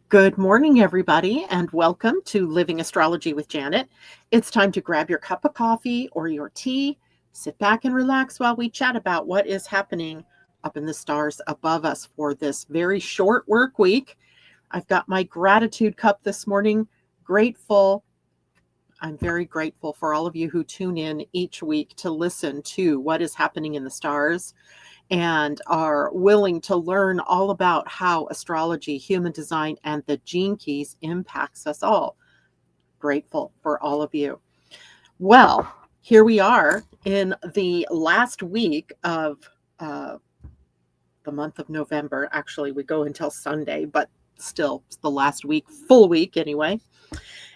Good morning, everybody, and welcome to Living Astrology with Janet. It's time to grab your cup of coffee or your tea, sit back and relax while we chat about what is happening up in the stars above us for this very short work week. I've got my gratitude cup this morning. I'm very grateful for all of you who tune in each week to listen to what is happening in the stars and are willing to learn all about how astrology, human design, and the gene keys impacts us all. Grateful for all of you. Well, here we are in the last week of the month of November. Actually, we go until Sunday, but still, it's the last week, full week anyway.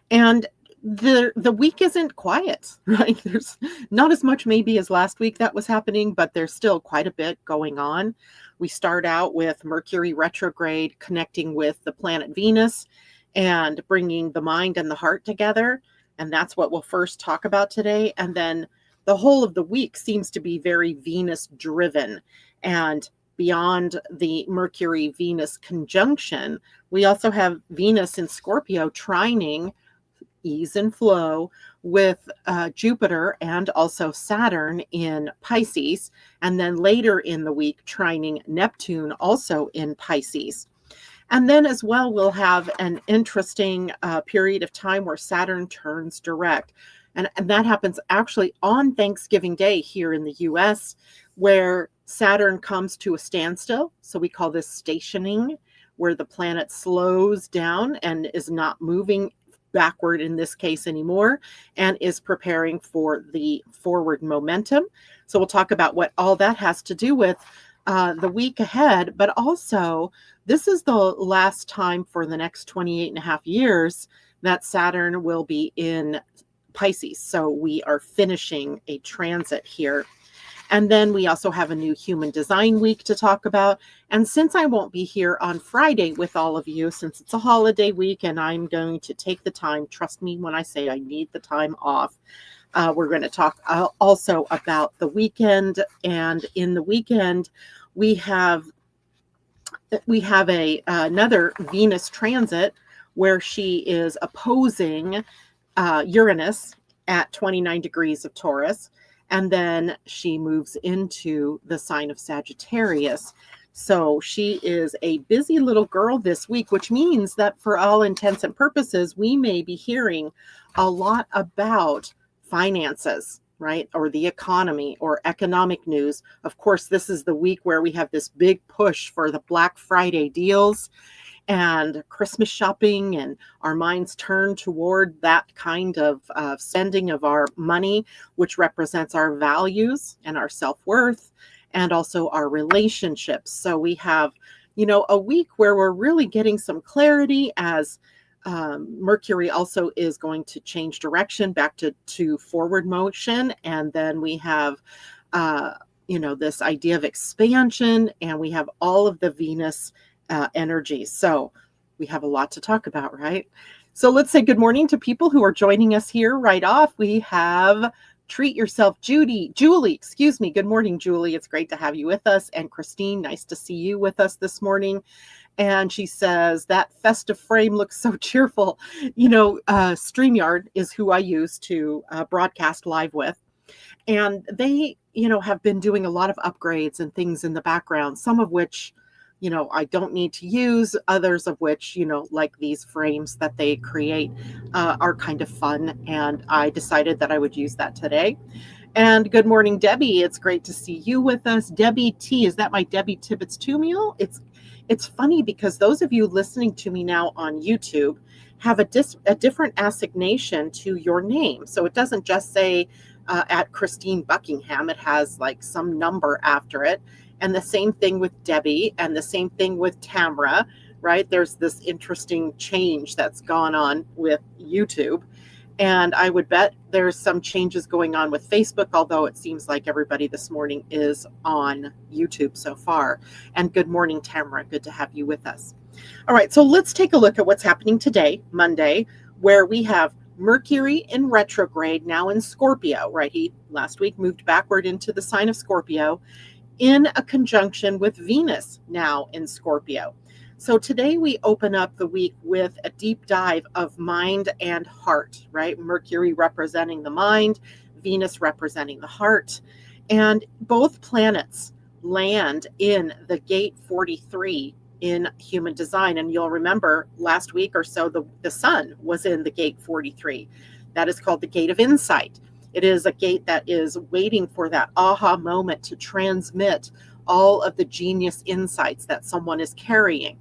And the week isn't quiet, right? There's not as much maybe as last week that was happening, but there's still quite a bit going on. We start out with Mercury-Retrograde connecting with the planet Venus and bringing the mind and the heart together. And that's what we'll first talk about today. And then the whole of the week seems to be very Venus driven. And beyond the Mercury-Venus conjunction, we also have Venus in Scorpio trining ease and flow with Jupiter and also Saturn in Pisces, and then later in the week trining Neptune also in Pisces. And then as well, we'll have an interesting period of time where Saturn turns direct. And that happens actually on Thanksgiving Day here in the US, where Saturn comes to a standstill. So we call this stationing, where the planet slows down and is not moving backward in this case anymore, and is preparing for the forward momentum. So we'll talk about what all that has to do with the week ahead, but also this is the last time for the next 28 and a half years that Saturn will be in Pisces. So we are finishing a transit here. And then we also have a new human design week to talk about. And since I won't be here on Friday with all of you, since it's a holiday week and I'm going to take the time, trust me when I say I need the time off, we're going to talk also about the weekend. And in the weekend, we have another Venus transit where she is opposing Uranus at 29 degrees of Taurus. And then she moves into the sign of Sagittarius. So she is a busy little girl this week, which means that for all intents and purposes, we may be hearing a lot about finances, right? Or the economy or economic news. Of course, this is the week where we have this big push for the Black Friday deals and Christmas shopping, and our minds turn toward that kind of spending of our money, which represents our values and our self-worth and also our relationships. So we have, a week where we're really getting some clarity as Mercury also is going to change direction back to forward motion. And then we have, this idea of expansion, and we have all of the Venus energy. So we have a lot to talk about, right? So let's say good morning to people who are joining us here right off. We have Treat Yourself, Julie, excuse me. Good morning, Julie. It's great to have you with us. And Christine, nice to see you with us this morning. And she says, that festive frame looks so cheerful. StreamYard is who I use to broadcast live with. And they, have been doing a lot of upgrades and things in the background, some of which I don't need to use, others of which, like these frames that they create are kind of fun. And I decided that I would use that today. And good morning, Debbie. It's great to see you with us. Debbie T, is that my Debbie Tibbetts 2 meal? It's funny because those of you listening to me now on YouTube have a different assignation to your name. So it doesn't just say at Christine Buckingham, it has like some number after it. And the same thing with Debbie, and the same thing with Tamra, right? There's this interesting change that's gone on with YouTube. And I would bet there's some changes going on with Facebook, although it seems like everybody this morning is on YouTube so far. And good morning, Tamra. Good to have you with us. All right, so let's take a look at what's happening today, Monday, where we have Mercury in retrograde, now in Scorpio, right? He last week moved backward into the sign of Scorpio, in a conjunction with Venus now in Scorpio. So today we open up the week with a deep dive of mind and heart, right? Mercury representing the mind, Venus representing the heart. And both planets land in the gate 43 in human design. And you'll remember last week or so, the sun was in the gate 43. That is called the gate of insight. It is a gate that is waiting for that aha moment to transmit all of the genius insights that someone is carrying.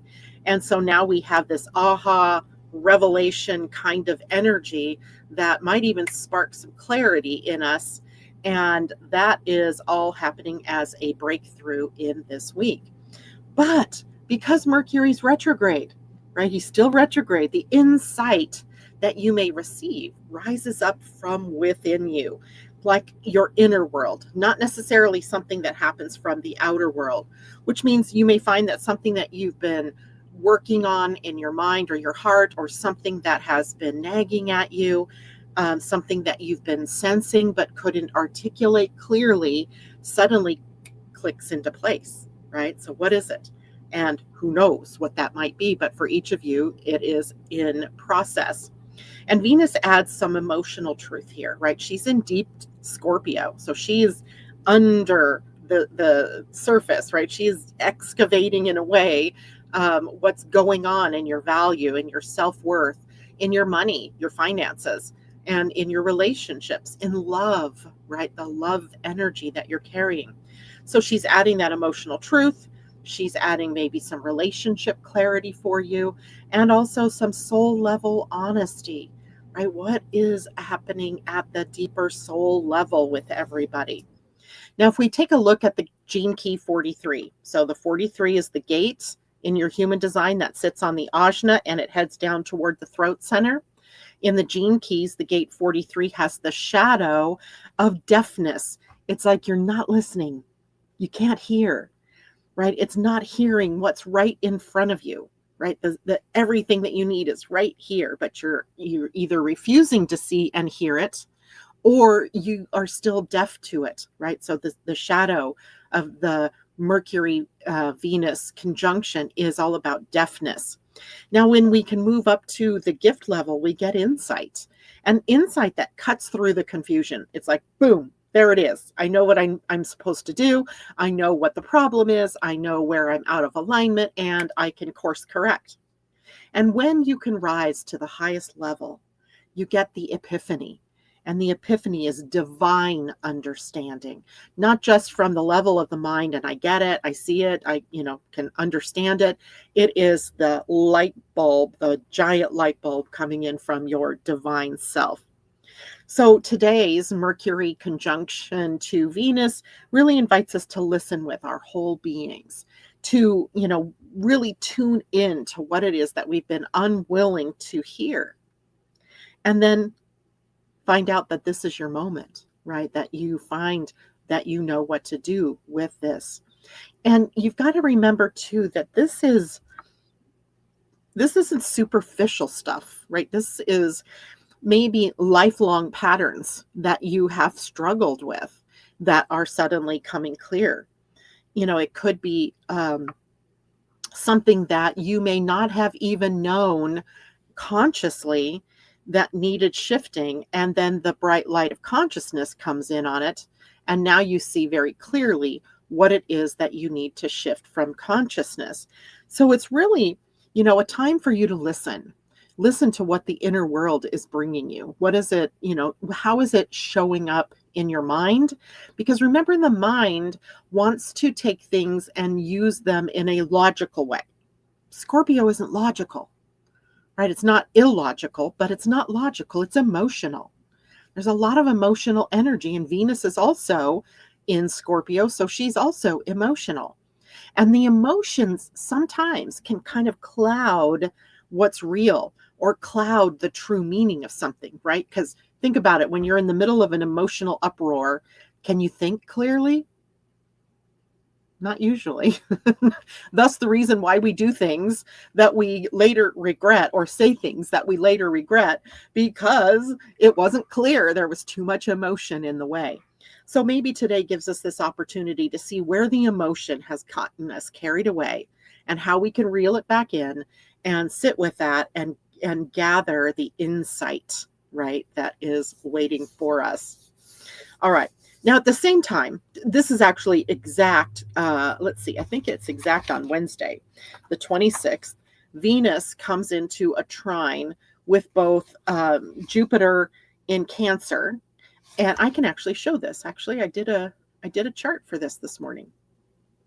And so now we have this aha revelation kind of energy that might even spark some clarity in us. And that is all happening as a breakthrough in this week. But because Mercury's retrograde, right? He's still retrograde. The insight that you may receive rises up from within you, like your inner world, not necessarily something that happens from the outer world, which means you may find that something that you've been working on in your mind or your heart, or something that has been nagging at you, something that you've been sensing but couldn't articulate clearly, suddenly clicks into place, right? So what is it? And who knows what that might be, but for each of you, it is in process. And Venus adds some emotional truth here, right? She's in deep Scorpio, so she's under the surface, right? She's excavating in a way what's going on in your value, in your self-worth, in your money, your finances, and in your relationships, in love, right? The love energy that you're carrying. So she's adding that emotional truth. She's adding maybe some relationship clarity for you, and also some soul level honesty, right? What is happening at the deeper soul level with everybody? Now, if we take a look at the gene key 43, so the 43 is the gate in your human design that sits on the ajna and it heads down toward the throat center. In the gene keys, the gate 43 has the shadow of deafness. It's like you're not listening. You can't hear, right? It's not hearing what's right in front of you, right? The everything that you need is right here, but you're either refusing to see and hear it, or you are still deaf to it, right? So the shadow of the Mercury Venus conjunction is all about deafness. Now, when we can move up to the gift level, we get insight, and insight that cuts through the confusion. It's like, boom, there it is. I know what I'm supposed to do. I know what the problem is. I know where I'm out of alignment, and I can course correct. And when you can rise to the highest level, you get the epiphany. And the epiphany is divine understanding, not just from the level of the mind. And I get it. I see it. I, can understand it. It is the light bulb, the giant light bulb coming in from your divine self. So today's Mercury conjunction to Venus really invites us to listen with our whole beings, to, really tune in to what it is that we've been unwilling to hear. And then find out that this is your moment, right? That you find that you know what to do with this. And you've got to remember too that this isn't superficial stuff, right? This is maybe lifelong patterns that you have struggled with that are suddenly coming clear. It could be something that you may not have even known consciously that needed shifting, and then the bright light of consciousness comes in on it, and now you see very clearly what it is that you need to shift from consciousness. So it's really, a time for you to listen to what the inner world is bringing you. What is it, how is it showing up in your mind? Because remember, the mind wants to take things and use them in a logical way. Scorpio isn't logical, right? It's not illogical, but it's not logical. It's emotional. There's a lot of emotional energy, and Venus is also in Scorpio, so she's also emotional. And the emotions sometimes can kind of cloud what's real or cloud the true meaning of something, right? Because think about it, when you're in the middle of an emotional uproar, can you think clearly? Not usually. Thus the reason why we do things that we later regret, or say things that we later regret, because it wasn't clear. There was too much emotion in the way. So maybe today gives us this opportunity to see where the emotion has gotten us carried away, and how we can reel it back in and sit with that and gather the insight, right, that is waiting for us. All right. Now, at the same time, this is actually exact. Let's see. I think it's exact on Wednesday, the 26th. Venus comes into a trine with both Jupiter in Cancer, and I can actually show this. Actually, I did a chart for this morning.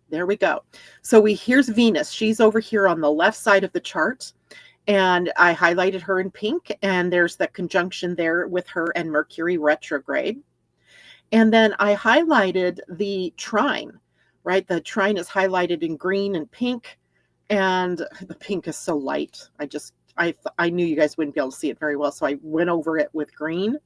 There we go. So here's Venus. She's over here on the left side of the chart, and I highlighted her in pink, and there's the conjunction there with her and Mercury retrograde. And then I highlighted the trine, right? The trine is highlighted in green and pink, and the pink is so light. I knew you guys wouldn't be able to see it very well, so I went over it with green.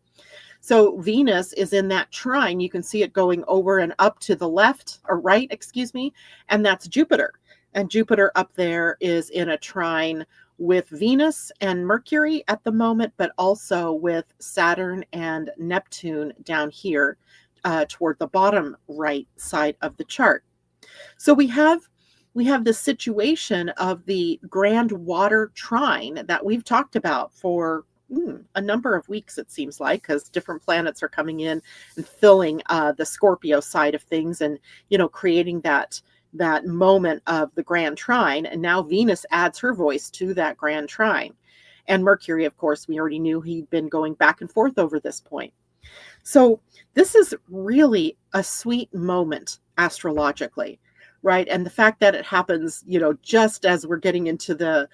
So Venus is in that trine. You can see it going over and up to the left or right, excuse me, and that's Jupiter. And Jupiter up there is in a trine with Venus and Mercury at the moment, but also with Saturn and Neptune down here toward the bottom right side of the chart. So we have the situation of the Grand Water Trine that we've talked about for a number of weeks, it seems like, because different planets are coming in and filling the Scorpio side of things and, creating that moment of the Grand Trine. And now Venus adds her voice to that Grand Trine. And Mercury, of course, we already knew he'd been going back and forth over this point. So this is really a sweet moment astrologically, right? And the fact that it happens, just as we're getting into the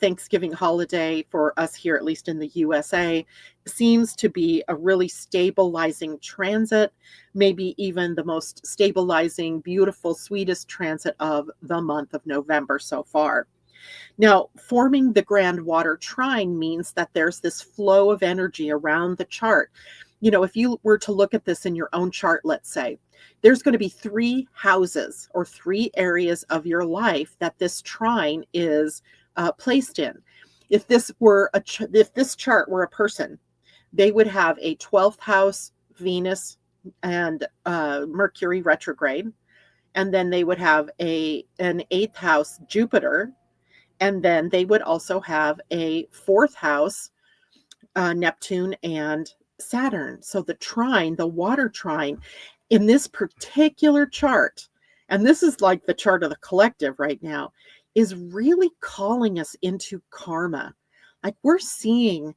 Thanksgiving holiday for us here, at least in the USA, seems to be a really stabilizing transit, maybe even the most stabilizing, beautiful, sweetest transit of the month of November so far. Now, forming the Grand Water Trine means that there's this flow of energy around the chart. If you were to look at this in your own chart, let's say, there's going to be 3 houses or 3 areas of your life that this trine is placed in. If this chart were a person, they would have a 12th house Venus and Mercury retrograde, and then they would have an 8th house Jupiter, and then they would also have a 4th house Neptune and Saturn. So the trine, the water trine, in this particular chart, and this is like the chart of the collective right now, is really calling us into karma. Like we're seeing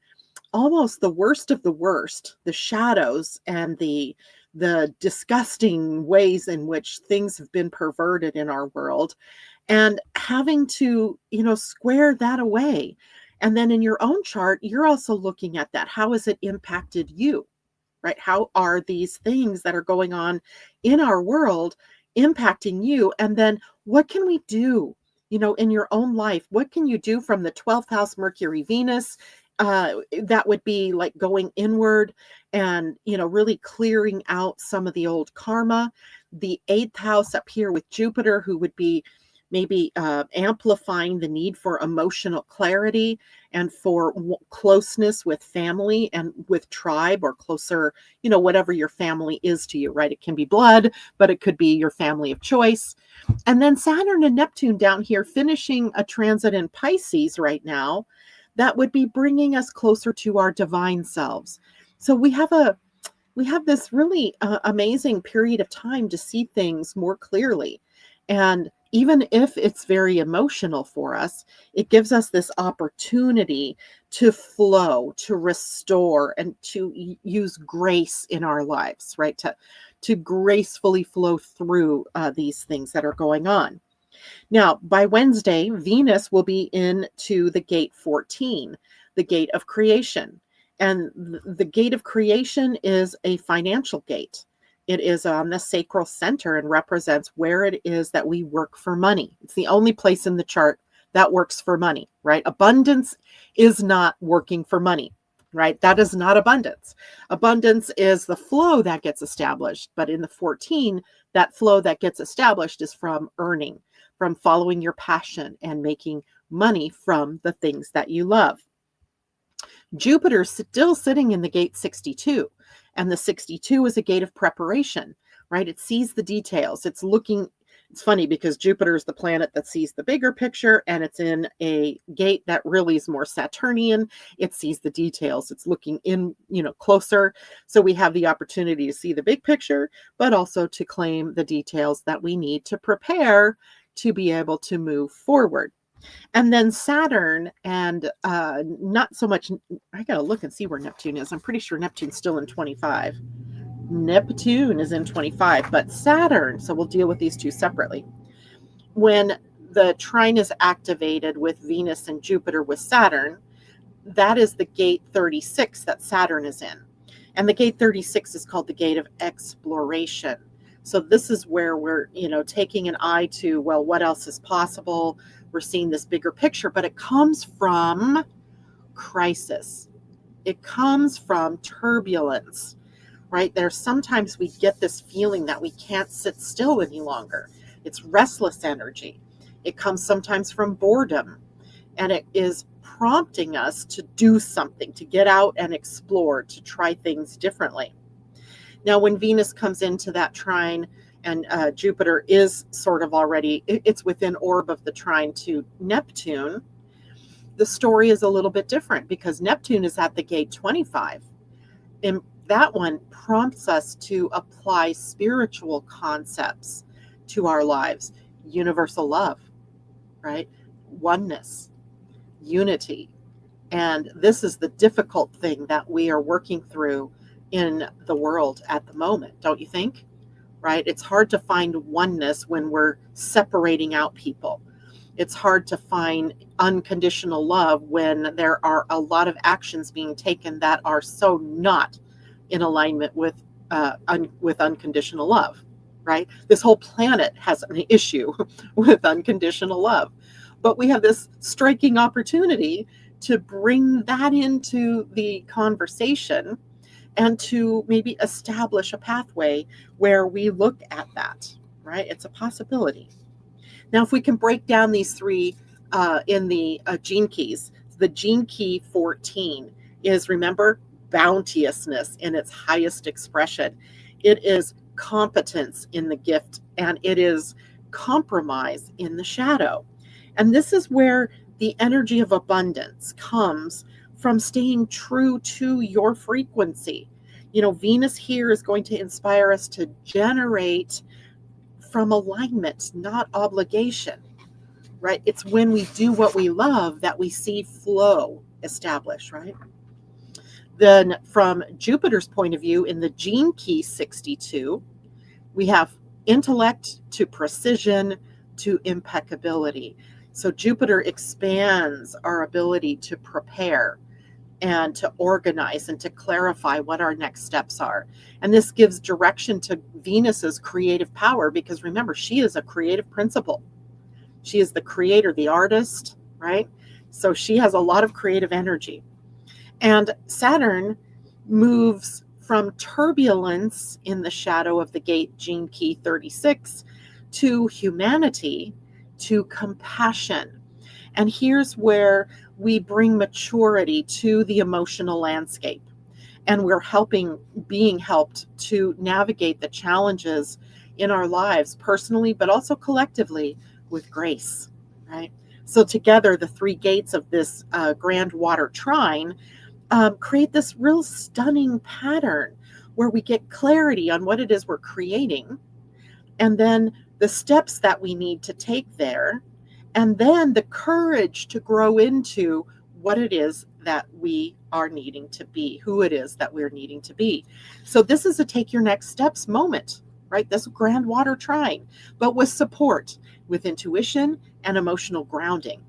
almost the worst of the worst, the shadows and the disgusting ways in which things have been perverted in our world, and having to, square that away. And then in your own chart, you're also looking at that. How has it impacted you, right? How are these things that are going on in our world impacting you? And then what can we do, in your own life? What can you do from the 12th house Mercury Venus? That would be like going inward and, really clearing out some of the old karma. The 8th house up here with Jupiter, who would be maybe amplifying the need for emotional clarity and for closeness with family and with tribe, or closer, whatever your family is to you, right? It can be blood, but it could be your family of choice. And then Saturn and Neptune down here finishing a transit in Pisces right now, that would be bringing us closer to our divine selves. So we have this really amazing period of time to see things more clearly. And even if it's very emotional for us, it gives us this opportunity to flow, to restore, and to use grace in our lives, right? To gracefully flow through these things that are going on. Now, by Wednesday, Venus will be into the gate 14, the gate of creation. And the gate of creation is a financial gate. It is on the sacral center and represents where it is that we work for money. It's the only place in the chart that works for money, right? Abundance is not working for money, right? That is not abundance. Abundance is the flow that gets established. But in the 14, that flow that gets established is from earning, from following your passion and making money from the things that you love. Jupiter's still sitting in the gate 62. And the 62 is a gate of preparation, right? It sees the details. It's looking It's funny because Jupiter is the planet that sees the bigger picture, and it's in a gate that really is more Saturnian. It sees the details. It's looking in, closer. So we have the opportunity to see the big picture, but also to claim the details that we need to prepare to be able to move forward. And then Saturn, and not so much, I got to look and see where Neptune is. I'm pretty sure Neptune's still in 25. Neptune is in 25, but Saturn, so we'll deal with these two separately. When the trine is activated with Venus and Jupiter with Saturn, that is the gate 36 that Saturn is in. And the gate 36 is called the gate of exploration. So this is where we're, taking an eye to, well, what else is possible? We're seeing this bigger picture, but it comes from crisis. It comes from turbulence. Right? There's sometimes we get this feeling that we can't sit still any longer. It's restless energy. It comes sometimes from boredom, and it is prompting us to do something, to get out and explore, to try things differently. Now, when Venus comes into that trine and Jupiter is sort of already, it's within orb of the trine to Neptune, the story is a little bit different because Neptune is at the gate 25. And that one prompts us to apply spiritual concepts to our lives. Universal love, right? Oneness, unity. And this is the difficult thing that we are working through in the world at the moment, don't you think? Right? It's hard to find oneness when we're separating out people. It's hard to find unconditional love when there are a lot of actions being taken that are so not in alignment with unconditional love, right? This whole planet has an issue with unconditional love. But we have this striking opportunity to bring that into the conversation and to maybe establish a pathway where we look at that, right? It's a possibility. Now, if we can break down these three in the gene keys, the gene key 14 is, remember, bounteousness in its highest expression. It is competence in the gift, and it is compromise in the shadow. And this is where the energy of abundance comes from staying true to your frequency. Venus here is going to inspire us to generate from alignment, not obligation, right? It's when we do what we love that we see flow establish, right? Then from Jupiter's point of view, in the gene key 62, we have intellect to precision to impeccability. So Jupiter expands our ability to prepare and to organize and to clarify what our next steps are. And this gives direction to Venus's creative power, because remember, she is a creative principle. She is the creator, the artist, right? So she has a lot of creative energy. And Saturn moves from turbulence in the shadow of the gate gene key 36 to humanity, to compassion. And here's where we bring maturity to the emotional landscape. And we're being helped to navigate the challenges in our lives personally, but also collectively with grace, right? So together, the three gates of this Grand Water Trine create this real stunning pattern where we get clarity on what it is we're creating, and then the steps that we need to take there, and then the courage to grow into what it is that we are needing to be, who it is that we're needing to be. So this is a take your next steps moment, right? This Grand Water Trine, but with support, with intuition and emotional grounding.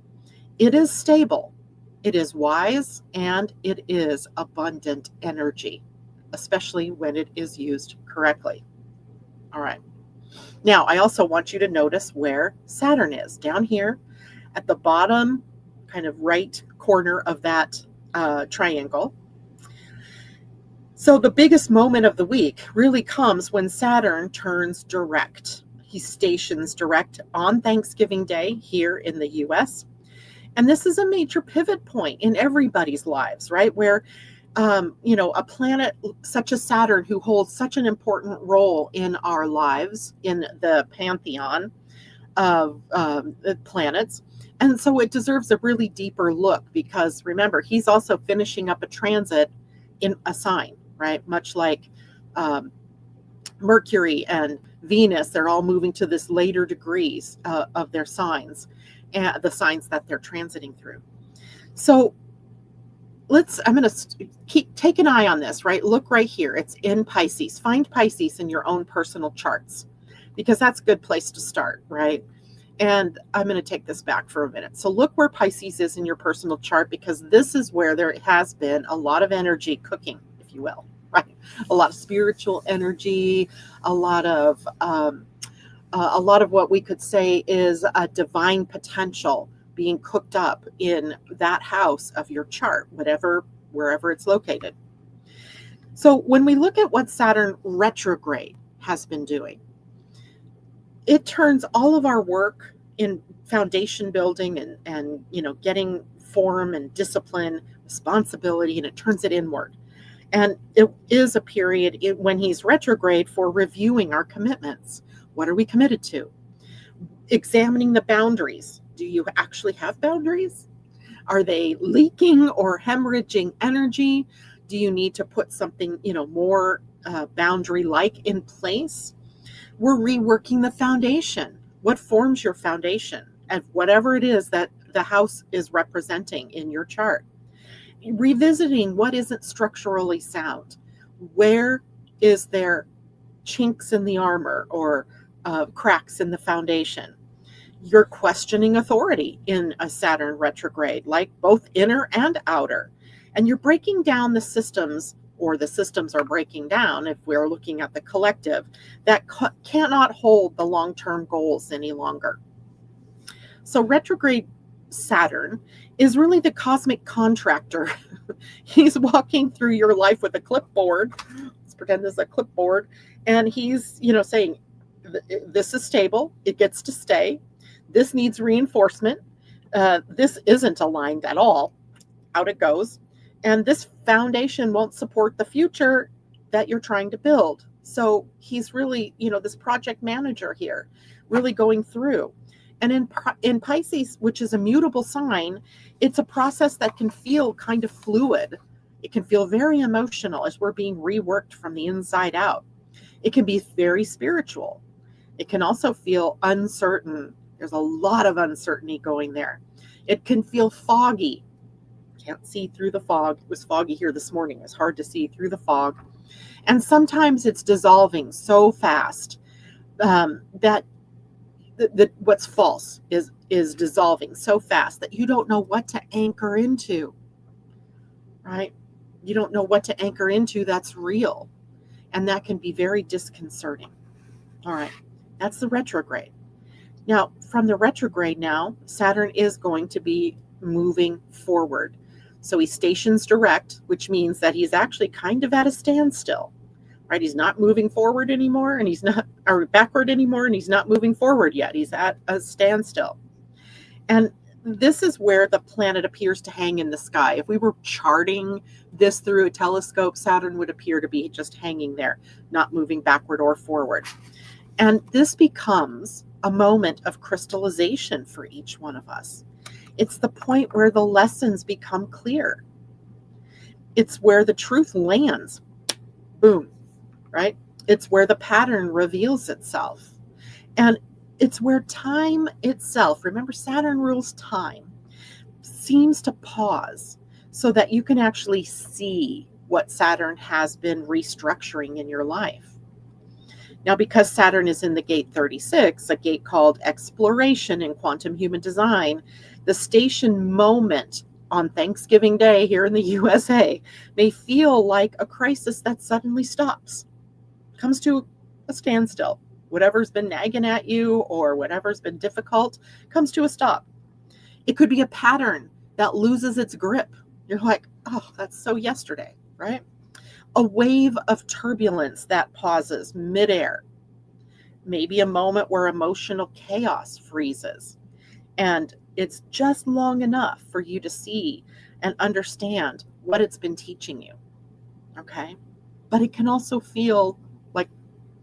It is stable, it is wise, and it is abundant energy, especially when it is used correctly. All right. Now, I also want you to notice where Saturn is, down here at the bottom, kind of right corner of that triangle. So the biggest moment of the week really comes when Saturn turns direct. He stations direct on Thanksgiving Day here in the US. And this is a major pivot point in everybody's lives, right? Where, a planet such as Saturn, who holds such an important role in our lives, in the pantheon, of planets. And so it deserves a really deeper look because remember, he's also finishing up a transit in a sign, right? Much like Mercury and Venus, they're all moving to this later degrees of their signs and the signs that they're transiting through. So I'm going to take an eye on this, right? Look right here. It's in Pisces. Find Pisces in your own personal charts because that's a good place to start, right? And I'm going to take this back for a minute. So look where Pisces is in your personal chart because this is where there has been a lot of energy cooking, if you will, right? A lot of spiritual energy, a lot of what we could say is a divine potential being cooked up in that house of your chart, wherever it's located. So when we look at what Saturn retrograde has been doing, it turns all of our work in foundation building and getting form and discipline, responsibility, and it turns it inward. And it is a period when he's retrograde for reviewing our commitments. What are we committed to? Examining the boundaries. Do you actually have boundaries? Are they leaking or hemorrhaging energy? Do you need to put something, more boundary-like in place? We're reworking the foundation. What forms your foundation? And whatever it is that the house is representing in your chart. Revisiting what isn't structurally sound. Where is there chinks in the armor or cracks in the foundation? You're questioning authority in a Saturn retrograde, like both inner and outer. And you're breaking down the systems, or the systems are breaking down, if we're looking at the collective, that cannot hold the long-term goals any longer. So retrograde Saturn is really the cosmic contractor. He's walking through your life with a clipboard. Let's pretend this is a clipboard. And he's, saying, this is stable. It gets to stay. This needs reinforcement. This isn't aligned at all. Out it goes. And this foundation won't support the future that you're trying to build. So he's really, this project manager here, really going through. And in Pisces, which is a mutable sign, it's a process that can feel kind of fluid. It can feel very emotional as we're being reworked from the inside out. It can be very spiritual. It can also feel uncertain. There's a lot of uncertainty going there. It can feel foggy. Can't see through the fog. It was foggy here this morning. It was hard to see through the fog. And sometimes it's dissolving so fast that what's false is dissolving so fast that you don't know what to anchor into, right? You don't know what to anchor into that's real. And that can be very disconcerting. All right, that's the retrograde. Now, from the retrograde now, Saturn is going to be moving forward. So he stations direct, which means that he's actually kind of at a standstill, right? He's not moving forward anymore, and he's not, or backward anymore, and he's not moving forward yet. He's at a standstill. And this is where the planet appears to hang in the sky. If we were charting this through a telescope, Saturn would appear to be just hanging there, not moving backward or forward. And this becomes a moment of crystallization for each one of us. It's the point where the lessons become clear. It's where the truth lands. Boom, right? It's where the pattern reveals itself. And it's where time itself, remember Saturn rules time, seems to pause so that you can actually see what Saturn has been restructuring in your life. Now, because Saturn is in the gate 36, a gate called exploration in quantum human design, the station moment on Thanksgiving Day here in the USA may feel like a crisis that suddenly stops, comes to a standstill. Whatever's been nagging at you or whatever's been difficult comes to a stop. It could be a pattern that loses its grip. You're like, oh, that's so yesterday, right? A wave of turbulence that pauses midair. Maybe a moment where emotional chaos freezes. And it's just long enough for you to see and understand what it's been teaching you. Okay? But it can also feel like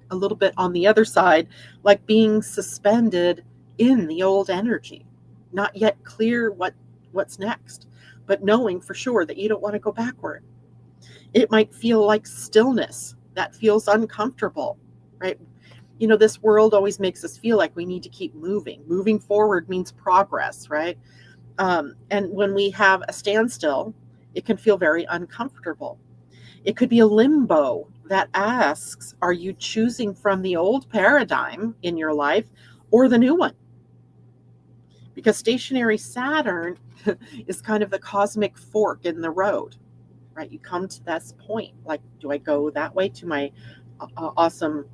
a little bit on the other side, like being suspended in the old energy, not yet clear what's next, but knowing for sure that you don't want to go backward. It might feel like stillness that feels uncomfortable, right? You know, this world always makes us feel like we need to keep moving. Moving forward means progress, right? And when we have a standstill, it can feel very uncomfortable. It could be a limbo that asks, are you choosing from the old paradigm in your life or the new one? Because stationary Saturn is kind of the cosmic fork in the road, right? You come to this point, like, do I go that way to my awesome,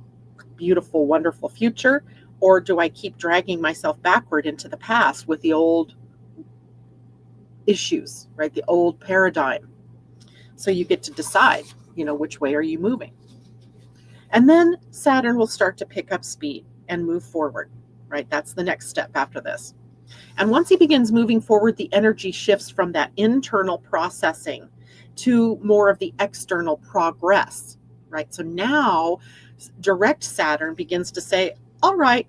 beautiful, wonderful future? Or do I keep dragging myself backward into the past with the old issues, right? The old paradigm. So you get to decide, which way are you moving? And then Saturn will start to pick up speed and move forward, right? That's the next step after this. And once he begins moving forward, the energy shifts from that internal processing to more of the external progress, right? So now direct Saturn begins to say, all right,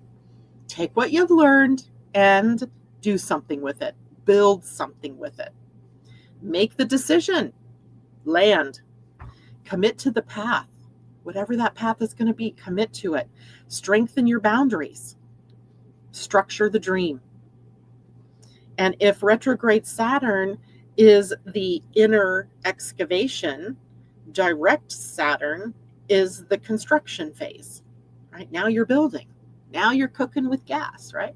take what you've learned and do something with it. Build something with it. Make the decision. Land. Commit to the path. Whatever that path is going to be, commit to it. Strengthen your boundaries. Structure the dream. And if retrograde Saturn is the inner excavation, direct Saturn is the construction phase, right? Now you're building. Now you're cooking with gas, right?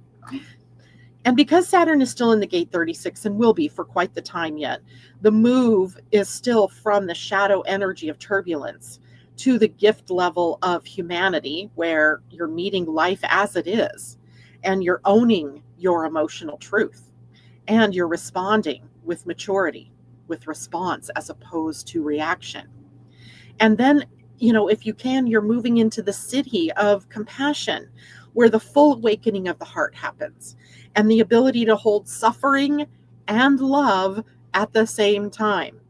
And because Saturn is still in the gate 36 and will be for quite the time yet, the move is still from the shadow energy of turbulence to the gift level of humanity, where you're meeting life as it is, and you're owning your emotional truth, and you're responding with maturity, with response as opposed to reaction. And then, if you can, you're moving into the city of compassion, where the full awakening of the heart happens, and the ability to hold suffering and love at the same time.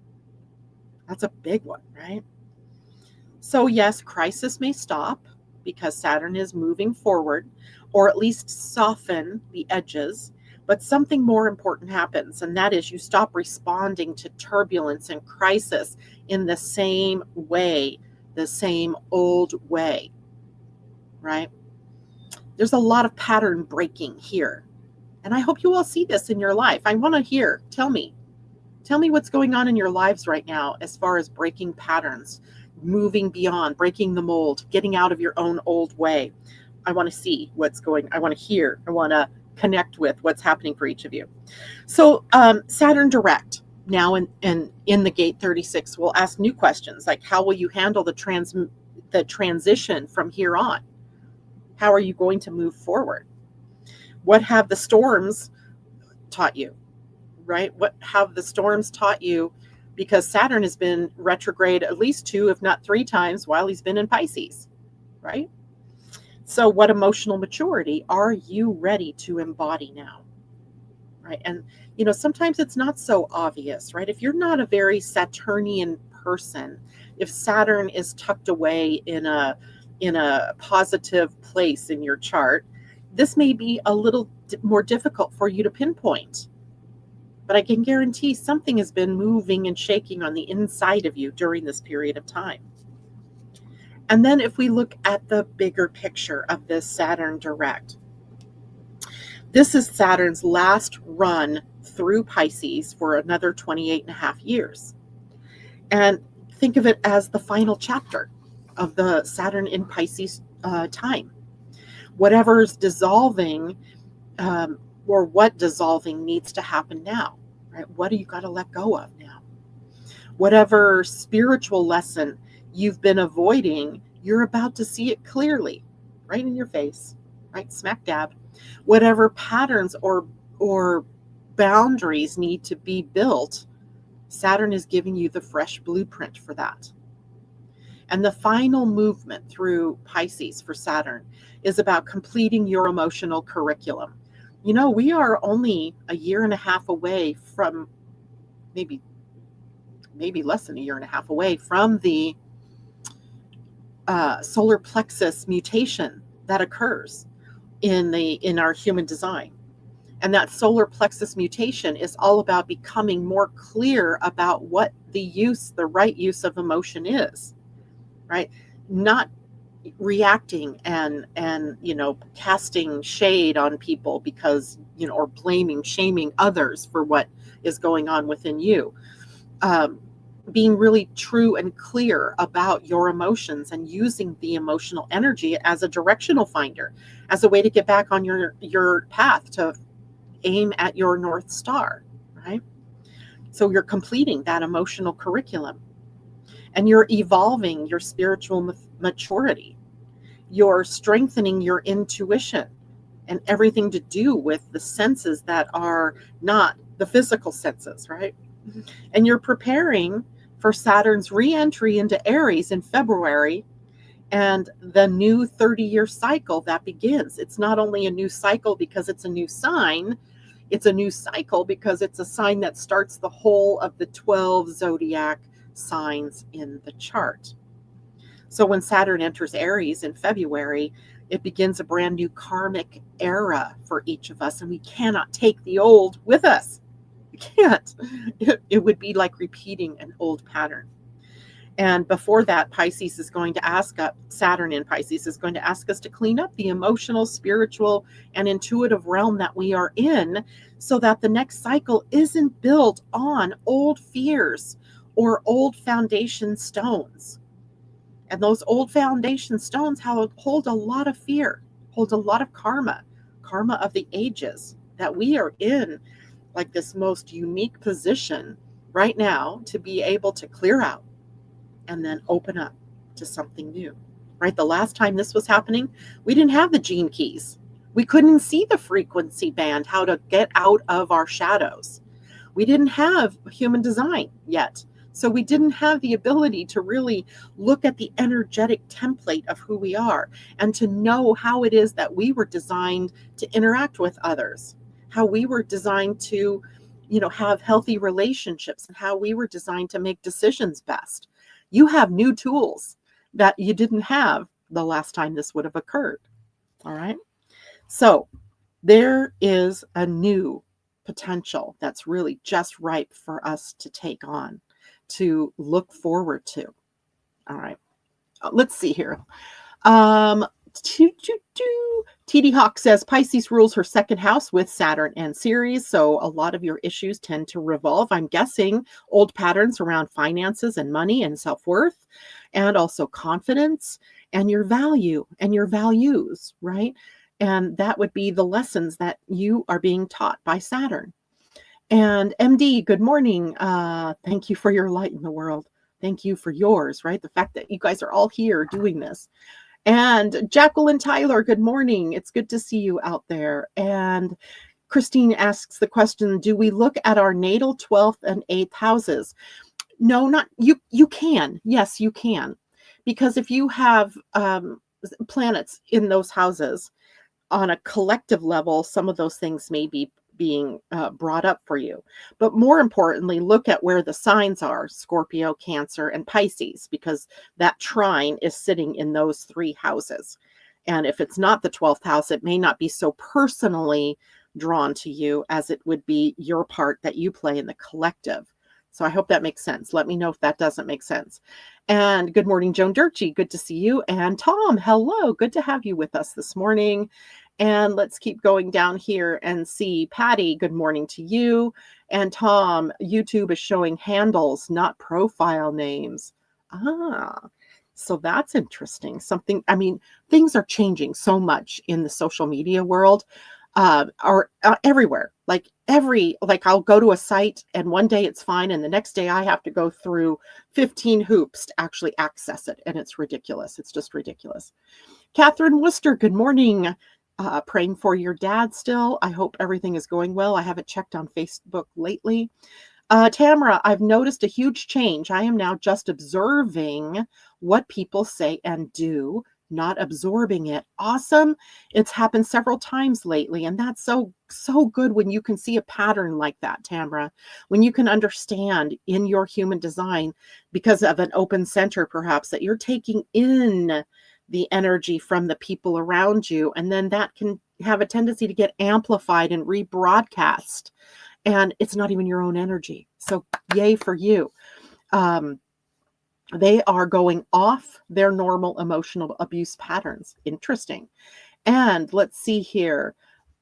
That's a big one, right? So yes, crisis may stop because Saturn is moving forward, or at least soften the edges, but something more important happens, and that is you stop responding to turbulence and crisis in the same way, the same old way, right? There's a lot of pattern breaking here. And I hope you all see this in your life. I want to hear, tell me what's going on in your lives right now as far as breaking patterns, moving beyond, breaking the mold, getting out of your own old way. I want to see what's going, I want to hear, I want to connect with what's happening for each of you. So Saturn Direct, now in the gate 36, will ask new questions like, how will you handle the transition from here on? How are you going to move forward? What have the storms taught you, right? What have the storms taught you? Because Saturn has been retrograde at least 2, if not 3 times while he's been in Pisces, right? So what emotional maturity are you ready to embody now, right? And, sometimes it's not so obvious, right? If you're not a very Saturnian person, if Saturn is tucked away in a positive place in your chart, this may be a little more difficult for you to pinpoint. But I can guarantee something has been moving and shaking on the inside of you during this period of time. And then if we look at the bigger picture of this Saturn Direct, this is Saturn's last run through Pisces for another 28 and a half years. And think of it as the final chapter of the Saturn in Pisces time. Whatever's dissolving, or what dissolving needs to happen now, right? What do you got to let go of now? Whatever spiritual lesson you've been avoiding, you're about to see it clearly, right in your face, right smack dab. Whatever patterns or boundaries need to be built, Saturn is giving you the fresh blueprint for that. And the final movement through Pisces for Saturn is about completing your emotional curriculum. We are only a year and a half away from, maybe less than a year and a half away from the solar plexus mutation that occurs. in our human design. And that solar plexus mutation is all about becoming more clear about what the right use of emotion is, right? Not reacting and casting shade on people because or shaming others for what is going on within you. Being really true and clear about your emotions and using the emotional energy as a directional finder, as a way to get back on your path to aim at your North Star, right? So you're completing that emotional curriculum and you're evolving your spiritual maturity. You're strengthening your intuition and everything to do with the senses that are not the physical senses, right? And you're preparing for Saturn's re-entry into Aries in February and the new 30-year cycle that begins. It's not only a new cycle because it's a new sign, it's a new cycle because it's a sign that starts the whole of the 12 zodiac signs in the chart. So when Saturn enters Aries in February, it begins a brand new karmic era for each of us, and we cannot take the old with us. We can't. It would be like repeating an old pattern. And before that, Saturn in Pisces is going to ask us to clean up the emotional, spiritual, and intuitive realm that we are in so that the next cycle isn't built on old fears or old foundation stones. And those old foundation stones hold a lot of fear, hold a lot of karma of the ages, that we are in like this most unique position right now to be able to clear out and then open up to something new, right? The last time this was happening, we didn't have the gene keys. We couldn't see the frequency band, how to get out of our shadows. We didn't have human design yet. So we didn't have the ability to really look at the energetic template of who we are and to know how it is that we were designed to interact with others, how we were designed to, have healthy relationships, and how we were designed to make decisions best. You have new tools that you didn't have the last time this would have occurred. All right. So there is a new potential that's really just ripe for us to take on, to look forward to. All right. Let's see here. TD Hawk says Pisces rules her second house with Saturn and Ceres, so a lot of your issues tend to revolve, I'm guessing, old patterns around finances and money and self-worth, and also confidence and your value and your values, right? And that would be the lessons that you are being taught by Saturn. And MD, good morning. Thank you for your light in the world. Thank you for yours, right? The fact that you guys are all here doing this. And Jacqueline Tyler, good morning. It's good to see you out there. And Christine asks the question, do we look at our natal 12th and 8th houses? No, not you. You can. Yes, you can. Because if you have planets in those houses on a collective level, some of those things may be being brought up for you. But more importantly, look at where the signs are: Scorpio, Cancer, and Pisces, because that trine is sitting in those three houses. And if it's not the 12th house, it may not be so personally drawn to you as it would be your part that you play in the collective. So I hope that makes sense. Let me know if that doesn't make sense. And good morning, Joan Durchie. Good to see you. And Tom, hello. Good to have you with us this morning. And let's keep going down here and see. Patty, good morning to you. And Tom, YouTube is showing handles, not profile names. So that's interesting. Things are changing so much in the social media world, are everywhere. Like I'll go to a site and one day it's fine, and the next day I have to go through 15 hoops to actually access it, and it's ridiculous. It's just ridiculous. Catherine Worcester, good morning. Praying for your dad still. I hope everything is going well. I haven't checked on Facebook lately. Tamara, I've noticed a huge change. I am now just observing what people say and do, not absorbing it. Awesome. It's happened several times lately, and that's so good when you can see a pattern like that, Tamara, when you can understand in your human design, because of an open center perhaps, that you're taking in the energy from the people around you, and then that can have a tendency to get amplified and rebroadcast. And it's not even your own energy. So yay for you. They are going off their normal emotional abuse patterns. Interesting. And let's see here.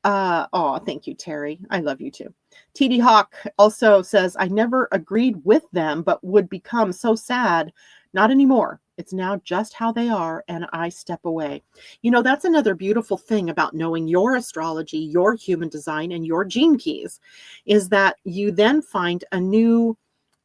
Oh, thank you, Terry. I love you too. TD Hawk also says, I never agreed with them, but would become so sad. Not anymore. It's now just how they are, and I step away. You know, that's another beautiful thing about knowing your astrology, your human design, and your gene keys, is that you then find a new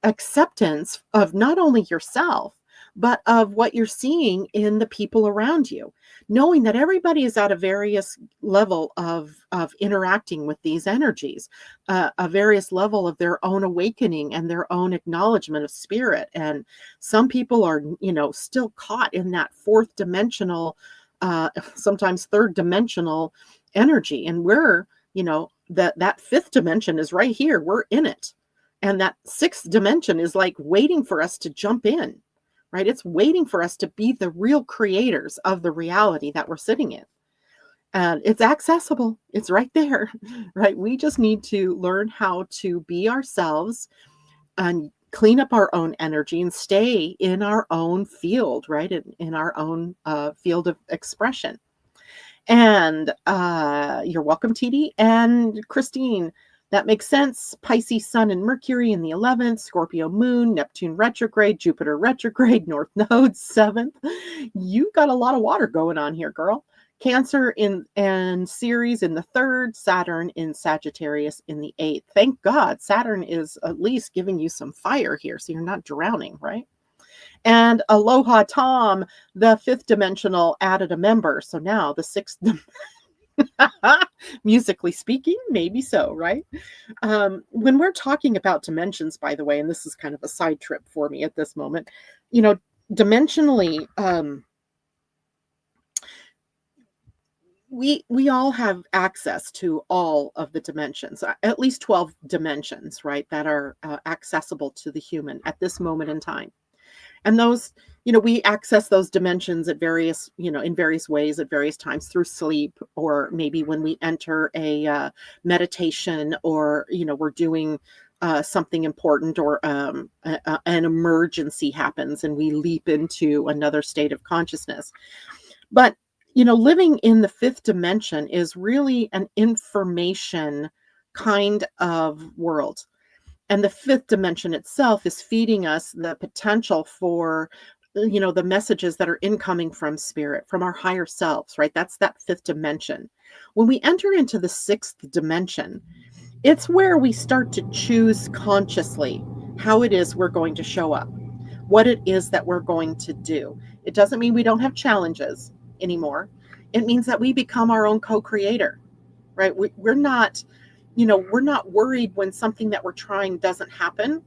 acceptance of not only yourself, but of what you're seeing in the people around you, knowing that everybody is at a various level of interacting with these energies, a various level of their own awakening and their own acknowledgement of spirit. And some people are, you know, still caught in that fourth dimensional, sometimes third dimensional energy. And we're, you know, that fifth dimension is right here. We're in it. And that sixth dimension is like waiting for us to jump in. Right? It's waiting for us to be the real creators of the reality that we're sitting in. And it's accessible. It's right there, right? We just need to learn how to be ourselves and clean up our own energy and stay in our own field, right? In our own field of expression. And you're welcome, TD. And Christine, that makes sense. Pisces Sun and Mercury in the 11th, Scorpio Moon, Neptune retrograde, Jupiter retrograde, North Node 7th. You got a lot of water going on here, girl. Cancer and Ceres in the 3rd, Saturn in Sagittarius in the 8th. Thank God Saturn is at least giving you some fire here, so you're not drowning, right? And Aloha Tom, the 5th dimensional, added a member. So now the 6th musically speaking, maybe so, right? When we're talking about dimensions, by the way, and this is kind of a side trip for me at this moment, you know, dimensionally, we all have access to all of the dimensions, at least 12 dimensions, right, that are accessible to the human at this moment in time. And those, you know, we access those dimensions at various, you know, in various ways at various times through sleep, or maybe when we enter a meditation, or, you know, we're doing something important, or an emergency happens and we leap into another state of consciousness. But, you know, living in the 5th dimension is really an information kind of world. And the 5th dimension itself is feeding us the potential for, you know, the messages that are incoming from spirit, from our higher selves, right? That's that 5th dimension. When we enter into the 6th dimension, it's where we start to choose consciously how it is we're going to show up, what it is that we're going to do. It doesn't mean we don't have challenges anymore. It means that we become our own co-creator, right? We're not, you know, we're not worried when something that we're trying doesn't happen,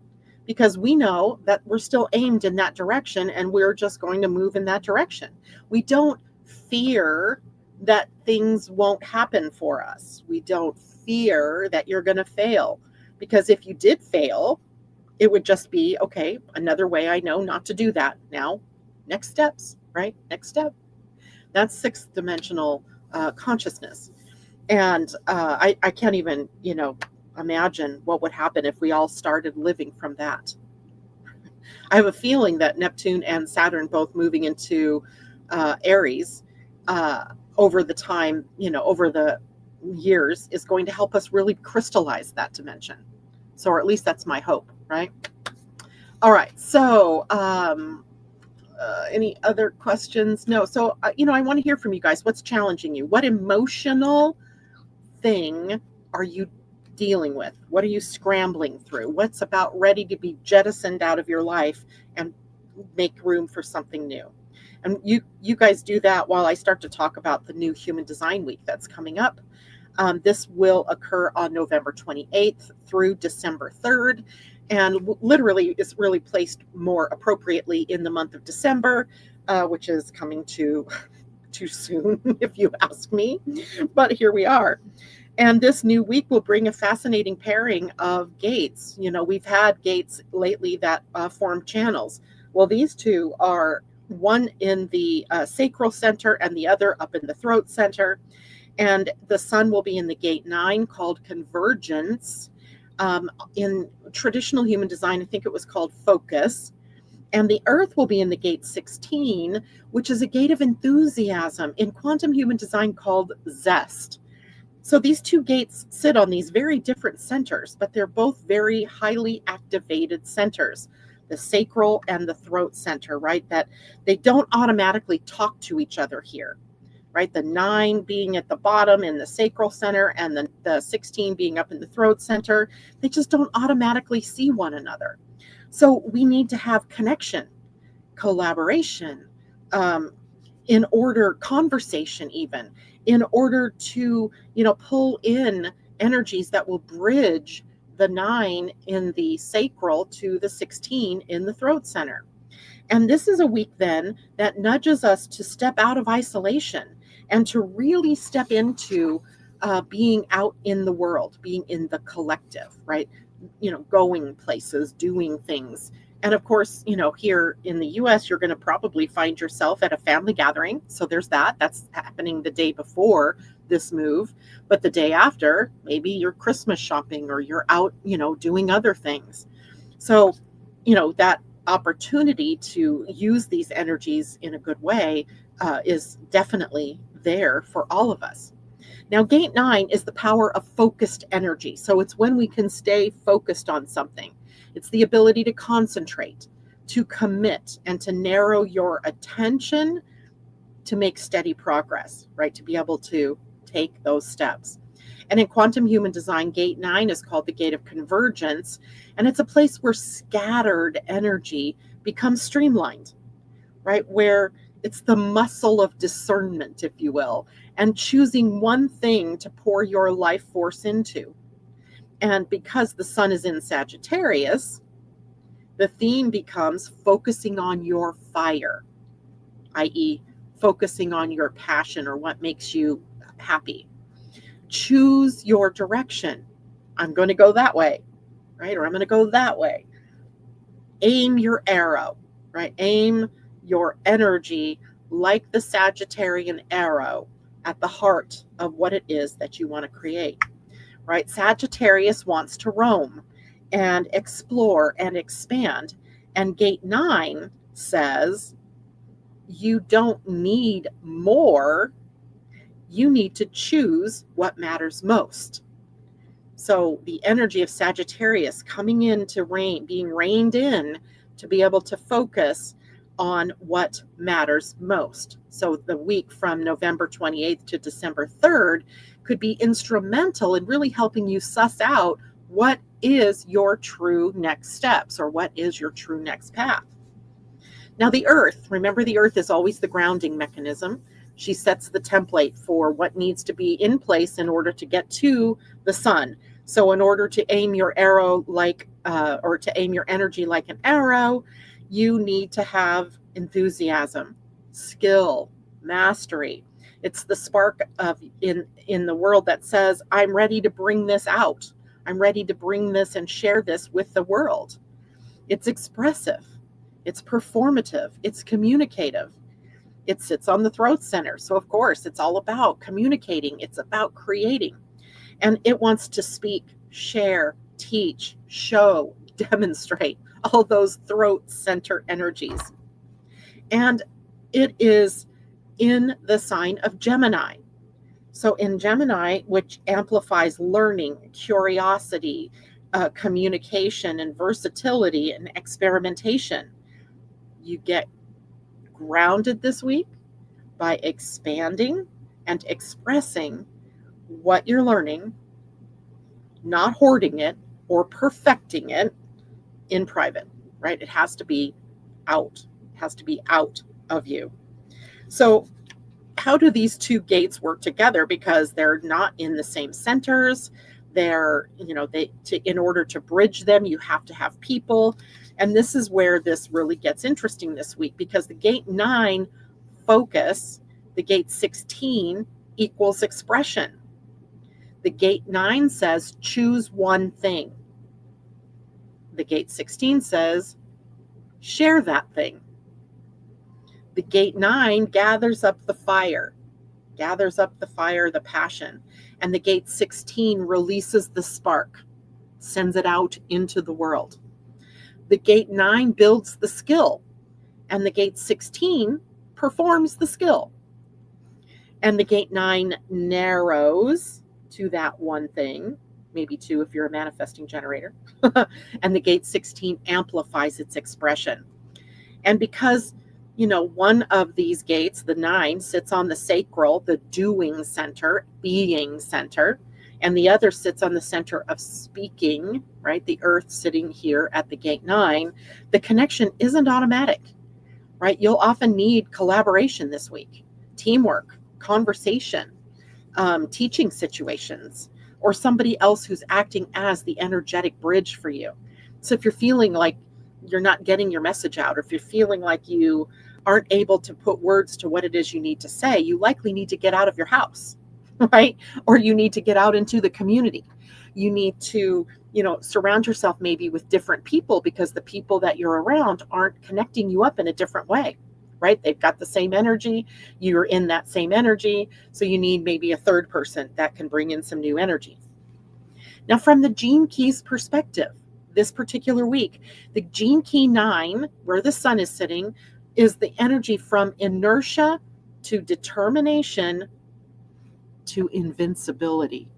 because we know that we're still aimed in that direction and we're just going to move in that direction. We don't fear that things won't happen for us. We don't fear that you're going to fail, because if you did fail, it would just be, okay, another way I know not to do that. Now, next steps, right? Next step. That's 6th dimensional consciousness. And I can't even, you know, imagine what would happen if we all started living from that. I have a feeling that Neptune and Saturn both moving into Aries over the time, you know, over the years, is going to help us really crystallize that dimension. So, or at least that's my hope, right? All right. So, any other questions? No. So, you know, I want to hear from you guys. What's challenging you? What emotional thing are you dealing with? What are you scrambling through? What's about ready to be jettisoned out of your life and make room for something new? And you guys do that while I start to talk about the new Human Design Week that's coming up. This will occur on November 28th through December 3rd. And literally is really placed more appropriately in the month of December, which is coming too soon, if you ask me. But here we are. And this new week will bring a fascinating pairing of gates. You know, we've had gates lately that form channels. Well, these two are one in the sacral center and the other up in the throat center. And the sun will be in the gate 9 called Convergence. In traditional human design, I think it was called Focus. And the earth will be in the gate 16, which is a gate of enthusiasm, in quantum human design called Zest. So these two gates sit on these very different centers, but they're both very highly activated centers, the sacral and the throat center, right? That they don't automatically talk to each other here, right? The 9 being at the bottom in the sacral center and the 16 being up in the throat center, they just don't automatically see one another. So we need to have connection, collaboration, in order, conversation even, in order to, pull in energies that will bridge the 9 in the sacral to the 16 in the throat center. And this is a week then that nudges us to step out of isolation and to really step into being out in the world, being in the collective, right? Going places, doing things. And of course, here in the US, you're going to probably find yourself at a family gathering. So there's that. That's happening the day before this move. But the day after, maybe you're Christmas shopping or you're out, doing other things. So, that opportunity to use these energies in a good way is definitely there for all of us. Now, gate 9 is the power of focused energy. So it's when we can stay focused on something. It's the ability to concentrate, to commit, and to narrow your attention to make steady progress, right? To be able to take those steps. And in quantum human design, gate 9 is called the gate of convergence. And it's a place where scattered energy becomes streamlined, right? Where it's the muscle of discernment, if you will, and choosing one thing to pour your life force into. And because the sun is in Sagittarius, the theme becomes focusing on your fire, i.e., focusing on your passion or what makes you happy. Choose your direction. I'm going to go that way, right? Or I'm going to go that way. Aim your arrow, right? Aim your energy like the Sagittarian arrow at the heart of what it is that you want to create, right? Sagittarius wants to roam and explore and expand. And gate 9 says, you don't need more. You need to choose what matters most. So the energy of Sagittarius coming in to being reined in to be able to focus on what matters most. So the week from November 28th to December 3rd could be instrumental in really helping you suss out what is your true next steps or what is your true next path. Now the earth, remember the earth is always the grounding mechanism. She sets the template for what needs to be in place in order to get to the sun. So in order to aim your arrow or to aim your energy like an arrow, you need to have enthusiasm, skill, mastery. It's the spark of in the world that says, I'm ready to bring this out. I'm ready to bring this and share this with the world. It's expressive. It's performative. It's communicative. It sits on the throat center. So of course, it's all about communicating. It's about creating. And it wants to speak, share, teach, show, demonstrate all those throat center energies. And it is in the sign of Gemini. So in Gemini, which amplifies learning, curiosity, communication, and versatility and experimentation, you get grounded this week by expanding and expressing what you're learning, not hoarding it or perfecting it in private, right? It has to be out. It has to be out of you. So how do these two gates work together? Because they're not in the same centers. They're, in order to bridge them, you have to have people. And this is where this really gets interesting this week, because the gate 9 focus, the gate 16 equals expression. The gate 9 says, choose one thing. The gate 16 says, share that thing. The gate 9 gathers up the fire. gathers up the fire, the passion. And the gate 16 releases the spark, sends it out into the world. The gate 9 builds the skill, and the gate 16 performs the skill. And the gate 9 narrows to that one thing, maybe two if you're a manifesting generator. And the gate 16 amplifies its expression. And because, one of these gates, the 9, sits on the sacral, the doing center, being center, and the other sits on the center of speaking, right? The earth sitting here at the gate 9, the connection isn't automatic, right? You'll often need collaboration this week, teamwork, conversation, teaching situations, or somebody else who's acting as the energetic bridge for you. So if you're feeling like you're not getting your message out, or if you're feeling like you aren't able to put words to what it is you need to say, you likely need to get out of your house, right? Or you need to get out into the community. You need to, surround yourself maybe with different people, because the people that you're around aren't connecting you up in a different way, right? They've got the same energy. You're in that same energy. So you need maybe a third person that can bring in some new energy. Now, from the Gene Keys perspective, this particular week, the Gene Key 9, where the sun is sitting, is the energy from inertia to determination to invincibility.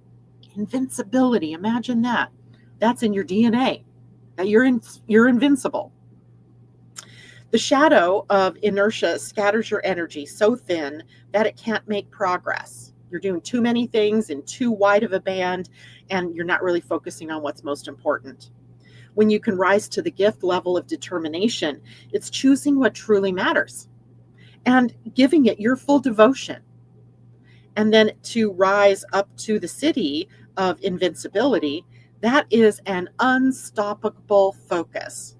Invincibility, imagine that. That's in your DNA. You're invincible. The shadow of inertia scatters your energy so thin that it can't make progress. You're doing too many things in too wide of a band, and you're not really focusing on what's most important. When you can rise to the gift level of determination, it's choosing what truly matters and giving it your full devotion. And then to rise up to the city of invincibility, that is an unstoppable focus,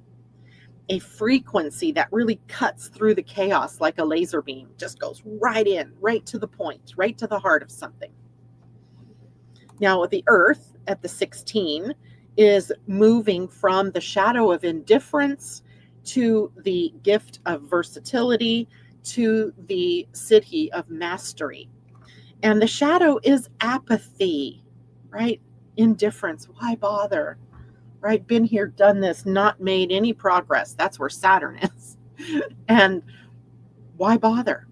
a frequency that really cuts through the chaos like a laser beam, just goes right in, right to the point, right to the heart of something. Now, the earth at the 16 is moving from the shadow of indifference to the gift of versatility to the city of mastery. And the shadow is apathy, right? Indifference. Why bother? Right? Been here, done this, not made any progress. That's where Saturn is. And why bother?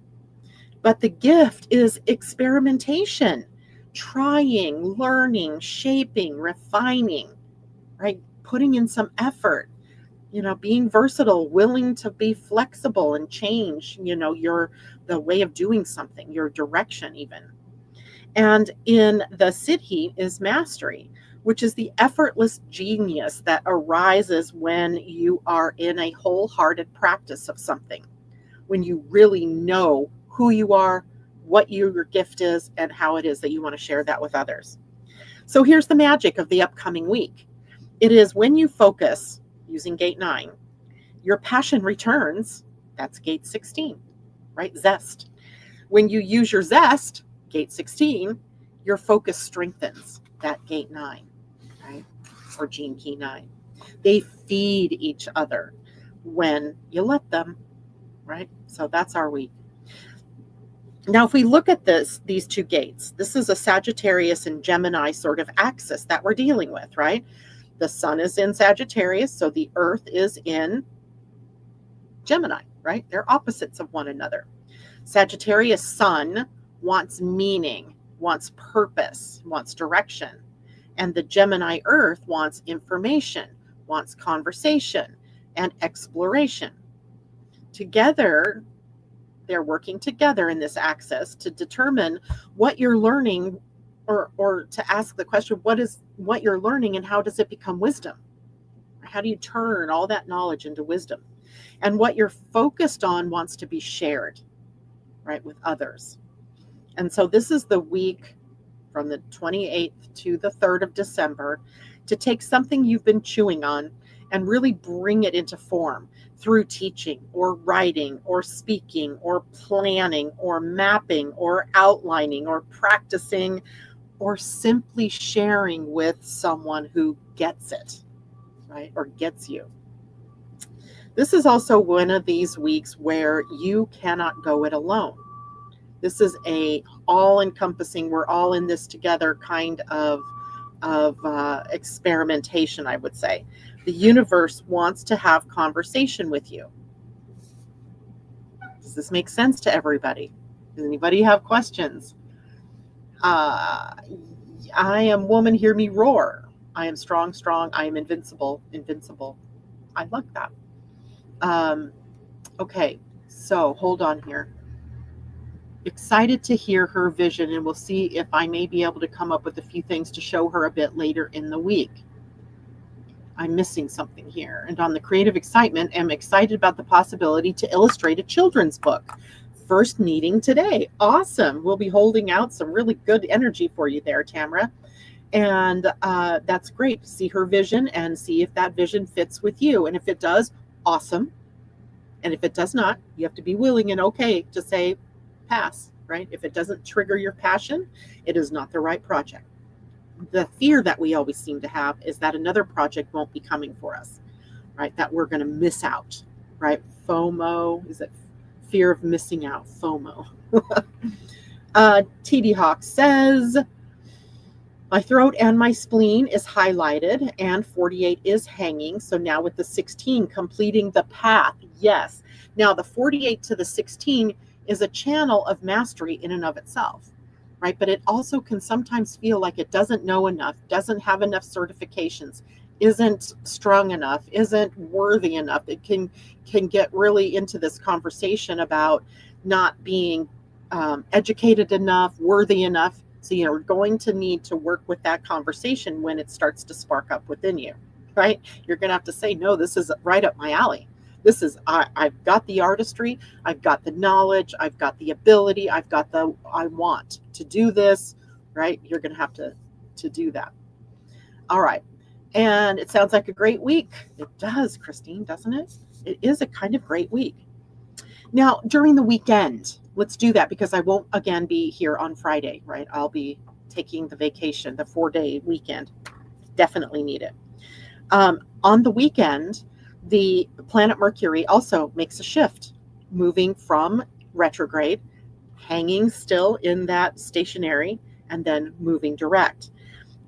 But the gift is experimentation, trying, learning, shaping, refining, right? Putting in some effort, being versatile, willing to be flexible and change, the way of doing something, your direction even. And in the city is mastery, which is the effortless genius that arises when you are in a wholehearted practice of something, when you really know who you are, what your gift is, and how it is that you want to share that with others. So here's the magic of the upcoming week. It is when you focus using gate 9, your passion returns. That's gate 16, right? Zest. When you use your zest, gate 16, your focus strengthens. That gate 9, right? Or Gene Key 9. They feed each other when you let them, right? So that's our week. Now, if we look at these two gates, this is a Sagittarius and Gemini sort of axis that we're dealing with, right? The sun is in Sagittarius, so the earth is in Gemini, right? They're opposites of one another. Sagittarius sun wants meaning, wants purpose, wants direction. And the Gemini earth wants information, wants conversation and exploration. Together, they're working together in this axis to determine what you're learning, or to ask the question, what is what you're learning and how does it become wisdom? How do you turn all that knowledge into wisdom? And what you're focused on wants to be shared, right, with others. And so this is the week from the 28th to the 3rd of December to take something you've been chewing on and really bring it into form through teaching or writing or speaking or planning or mapping or outlining or practicing or simply sharing with someone who gets it, right, or gets you. This is also one of these weeks where you cannot go it alone. This is a all encompassing, we're all in this together kind of experimentation, I would say. The universe wants to have conversation with you. Does this make sense to everybody? Does anybody have questions? I am woman, hear me roar. I am strong, strong. I am invincible, invincible. I like that. Okay, so hold on here. Excited to hear her vision, and we'll see if I may be able to come up with a few things to show her a bit later in the week. I'm missing something here. And on the creative excitement, I'm excited about the possibility to illustrate a children's book. First meeting today. Awesome. We'll be holding out some really good energy for you there, Tamara. And that's great to see her vision and see if that vision fits with you. And if it does, awesome. And if it does not, you have to be willing and okay to say pass, right? If it doesn't trigger your passion, it is not the right project. The fear that we always seem to have is that another project won't be coming for us, right? That we're going to miss out, right? FOMO, is it fear of missing out? FOMO. TD Hawk says, my throat and my spleen is highlighted and 48 is hanging. So now with the 16 completing the path. Yes. Now the 48 to the 16 is a channel of mastery in and of itself, right? But it also can sometimes feel like it doesn't know enough, doesn't have enough certifications, isn't strong enough, isn't worthy enough. It can get really into this conversation about not being educated enough, worthy enough. So you're going to need to work with that conversation when it starts to spark up within you, right? You're going to have to say, no, this is right up my alley. This is, I've got the artistry, I've got the knowledge, I've got the ability, I want to do this, right? You're going to have to do that. All right. And it sounds like a great week. It does, Christine, doesn't it? It is a kind of great week. Now, during the weekend, let's do that because I won't again be here on Friday, right? I'll be taking the vacation, the 4-day weekend. Definitely need it. On the weekend, the planet Mercury also makes a shift, moving from retrograde, hanging still in that stationary, and then moving direct.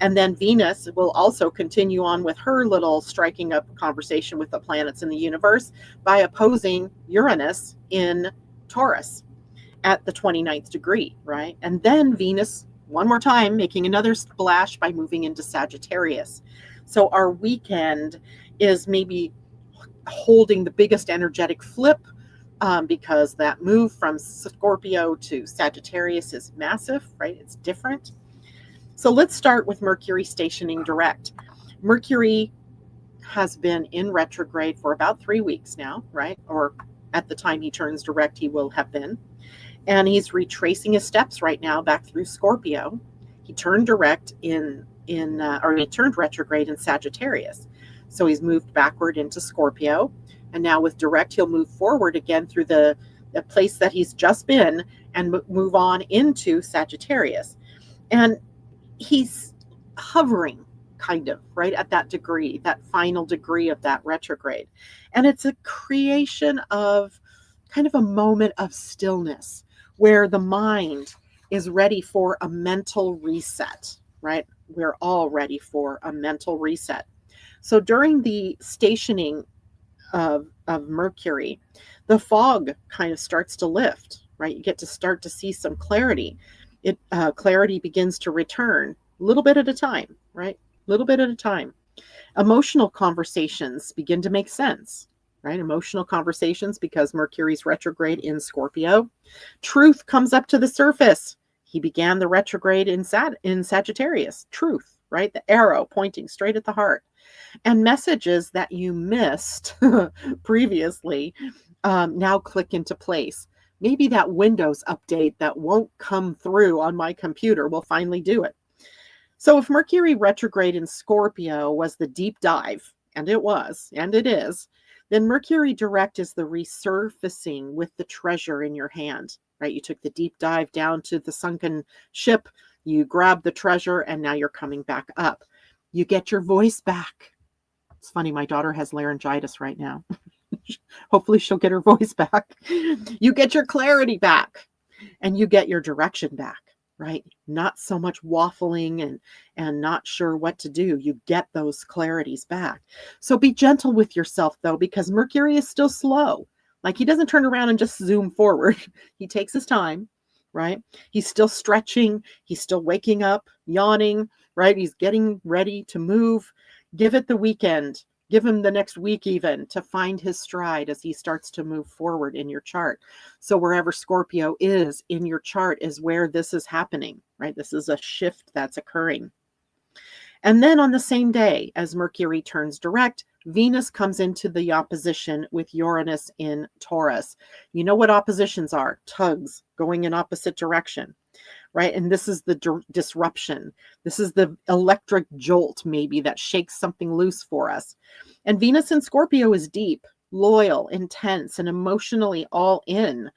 And then Venus will also continue on with her little striking up conversation with the planets in the universe by opposing Uranus in Taurus at the 29th degree, right? And then Venus, one more time, making another splash by moving into Sagittarius. So our weekend is maybe holding the biggest energetic flip because that move from Scorpio to Sagittarius is massive, right? It's different. So let's start with Mercury stationing direct. Mercury has been in retrograde for about 3 weeks now, right? Or at the time he turns direct, he will have been. And he's retracing his steps right now back through Scorpio. He turned direct he turned retrograde in Sagittarius. So he's moved backward into Scorpio. And now with direct, he'll move forward again through the place that he's just been and move on into Sagittarius. And he's hovering kind of right at that degree, that final degree of that retrograde. And it's a creation of kind of a moment of stillness where the mind is ready for a mental reset, right? We're all ready for a mental reset. So during the stationing of Mercury, the fog kind of starts to lift, right? You get to start to see some clarity. Clarity begins to return a little bit at a time, right? A little bit at a time. Emotional conversations begin to make sense, right? Emotional conversations because Mercury's retrograde in Scorpio. Truth comes up to the surface. He began the retrograde in Sagittarius. Truth, right? The arrow pointing straight at the heart. And messages that you missed previously now click into place. Maybe that Windows update that won't come through on my computer will finally do it. So if Mercury retrograde in Scorpio was the deep dive, and it was, and it is, then Mercury direct is the resurfacing with the treasure in your hand, right? You took the deep dive down to the sunken ship, you grabbed the treasure, and now you're coming back up. You get your voice back. It's funny, my daughter has laryngitis right now. Hopefully she'll get her voice back. You get your clarity back and you get your direction back, right? Not so much waffling and not sure what to do. You get those clarities back. So be gentle with yourself though, because Mercury is still slow. Like he doesn't turn around and just zoom forward. He takes his time, right? He's still stretching. He's still waking up, yawning, right? He's getting ready to move. Give it the weekend. Give him the next week even to find his stride as he starts to move forward in your chart. So wherever Scorpio is in your chart is where this is happening, right? This is a shift that's occurring. And then on the same day as Mercury turns direct, Venus comes into the opposition with Uranus in Taurus. You know what oppositions are? Tugs going in opposite direction, right? And this is the disruption. This is the electric jolt maybe that shakes something loose for us. And Venus in Scorpio is deep, loyal, intense, and emotionally all in.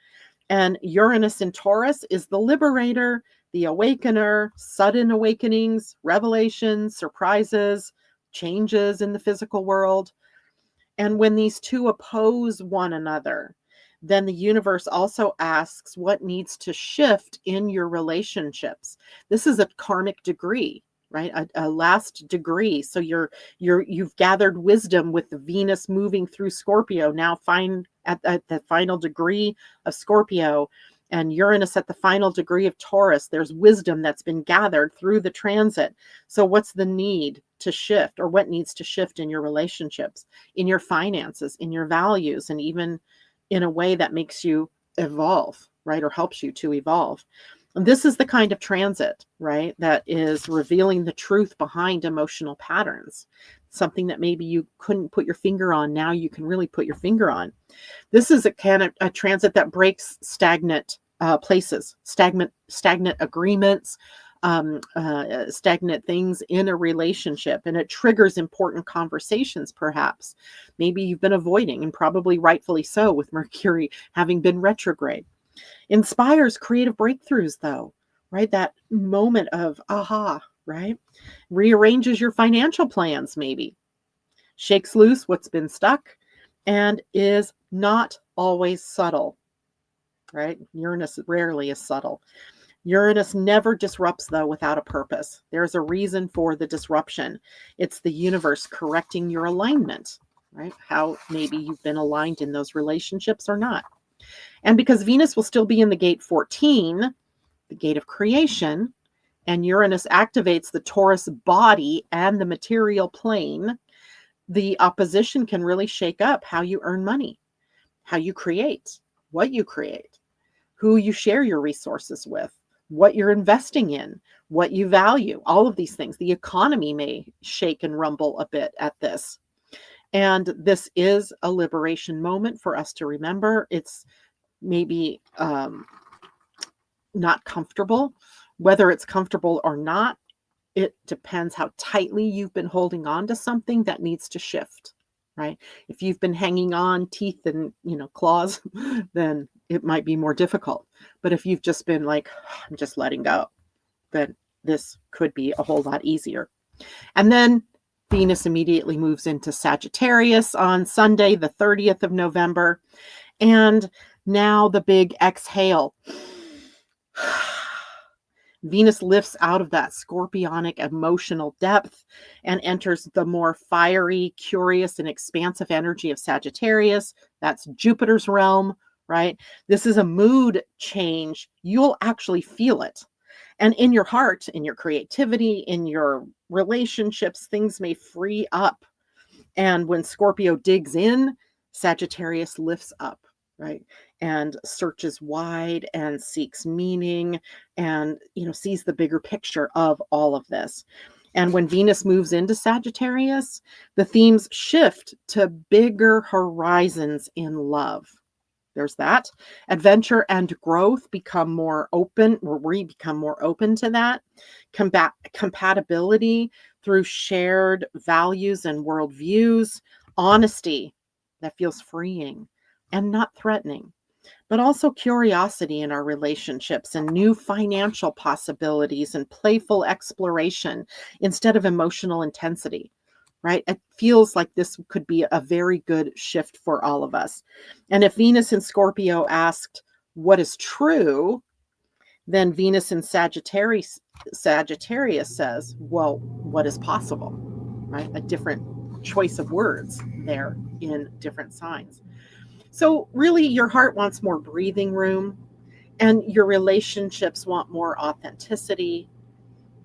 And Uranus in Taurus is the liberator, the awakener, sudden awakenings, revelations, surprises, changes in the physical world. And when these two oppose one another, then the universe also asks what needs to shift in your relationships. This is a karmic degree, right? A last degree. So you've gathered wisdom with the Venus moving through Scorpio. Now find at the final degree of Scorpio and Uranus at the final degree of Taurus. There's wisdom that's been gathered through the transit. So what's the need to shift, or what needs to shift in your relationships, in your finances, in your values, and even in a way that makes you evolve, right? Or helps you to evolve. And this is the kind of transit, right? That is revealing the truth behind emotional patterns. Something that maybe you couldn't put your finger on. Now you can really put your finger on. This is a transit that breaks stagnant places, stagnant agreements, stagnant things in a relationship, and it triggers important conversations perhaps. Maybe you've been avoiding, and probably rightfully so with Mercury having been retrograde. Inspires creative breakthroughs though, right? That moment of aha, right? Rearranges your financial plans maybe. Shakes loose what's been stuck and is not always subtle, right? Uranus rarely is subtle. Uranus never disrupts, though, without a purpose. There's a reason for the disruption. It's the universe correcting your alignment, right? How maybe you've been aligned in those relationships or not. And because Venus will still be in the gate 14, the gate of creation, and Uranus activates the Taurus body and the material plane, the opposition can really shake up how you earn money, how you create, what you create, who you share your resources with, what you're investing in, what you value, all of these things. The economy may shake and rumble a bit at this. And this is a liberation moment for us to remember. It's maybe not comfortable. Whether it's comfortable or not, it depends how tightly you've been holding on to something that needs to shift, right? If you've been hanging on teeth and, claws, then it might be more difficult. But if you've just been like, I'm just letting go, then this could be a whole lot easier. And then Venus immediately moves into Sagittarius on Sunday, the 30th of November. And now the big exhale. Venus lifts out of that scorpionic emotional depth and enters the more fiery, curious, and expansive energy of Sagittarius. That's Jupiter's realm, right? This is a mood change. You'll actually feel it. And in your heart, in your creativity, in your relationships, things may free up. And when Scorpio digs in, Sagittarius lifts up, right? And searches wide and seeks meaning and, sees the bigger picture of all of this. And when Venus moves into Sagittarius, the themes shift to bigger horizons in love. There's that. Adventure and growth become more open, or we become more open to that. Compatibility through shared values and worldviews. Honesty that feels freeing and not threatening, but also curiosity in our relationships and new financial possibilities and playful exploration instead of emotional intensity, right? It feels like this could be a very good shift for all of us. And if Venus in Scorpio asked, what is true? Then Venus in Sagittarius says, well, what is possible, right? A different choice of words there in different signs. So really your heart wants more breathing room, and your relationships want more authenticity.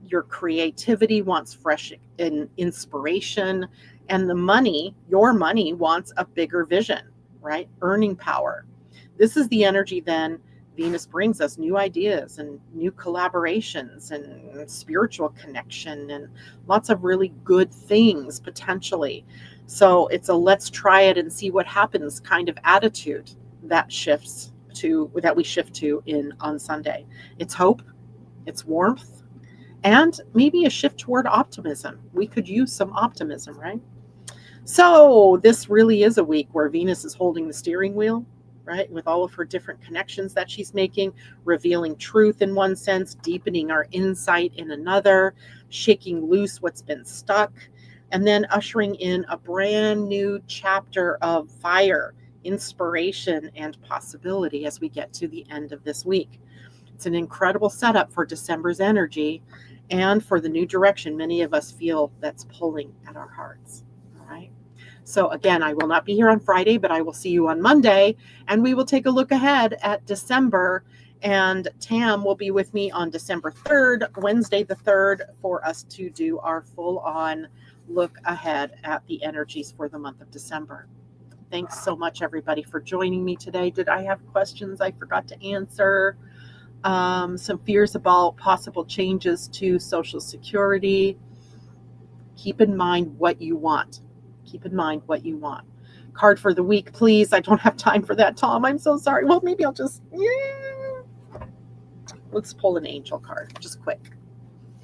Your creativity wants fresh inspiration, and the money, your money, wants a bigger vision, right? Earning power. This is the energy then Venus brings us: new ideas and new collaborations and spiritual connection and lots of really good things potentially. So it's a let's try it and see what happens kind of attitude that we shift to in on Sunday. It's hope, it's warmth, and maybe a shift toward optimism. We could use some optimism, right? So this really is a week where Venus is holding the steering wheel, right? With all of her different connections that she's making, revealing truth in one sense, deepening our insight in another, shaking loose what's been stuck, and then ushering in a brand new chapter of fire, inspiration, and possibility as we get to the end of this week. It's an incredible setup for December's energy and for the new direction many of us feel that's pulling at our hearts. All right. So again, I will not be here on Friday, but I will see you on Monday, and we will take a look ahead at December. And Tam will be with me on December 3rd, Wednesday the 3rd, for us to do our full-on look ahead at the energies for the month of December. Thanks so much, everybody, for joining me today. Did I have questions I forgot to answer? Some fears about possible changes to Social Security. Keep in mind what you want. Keep in mind what you want. Card for the week, please. I don't have time for that, Tom. I'm so sorry. Well, maybe I'll just, let's pull an angel card, just quick.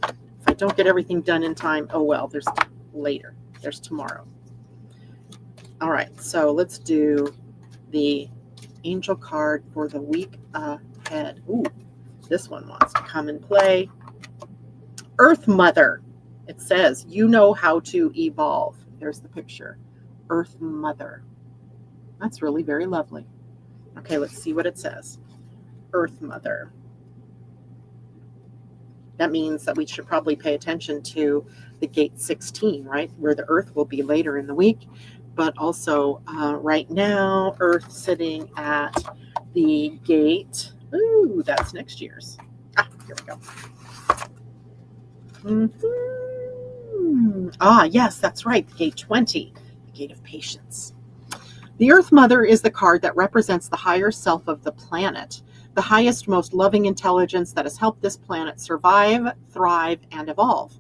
If I don't get everything done in time, oh well, there's later. There's tomorrow. All right, so let's do the angel card for the week ahead. Ooh, this one wants to come and play. Earth Mother. It says, you know how to evolve. There's the picture. Earth Mother. That's really very lovely. Okay, let's see what it says. Earth Mother. That means that we should probably pay attention to the gate 16, right? Where the Earth will be later in the week. But also right now, Earth sitting at the gate. Ooh, that's next year's. Here we go. Yes, that's right. The gate 20, the gate of patience. The Earth Mother is the card that represents the higher self of the planet, the highest, most loving intelligence that has helped this planet survive, thrive, and evolve.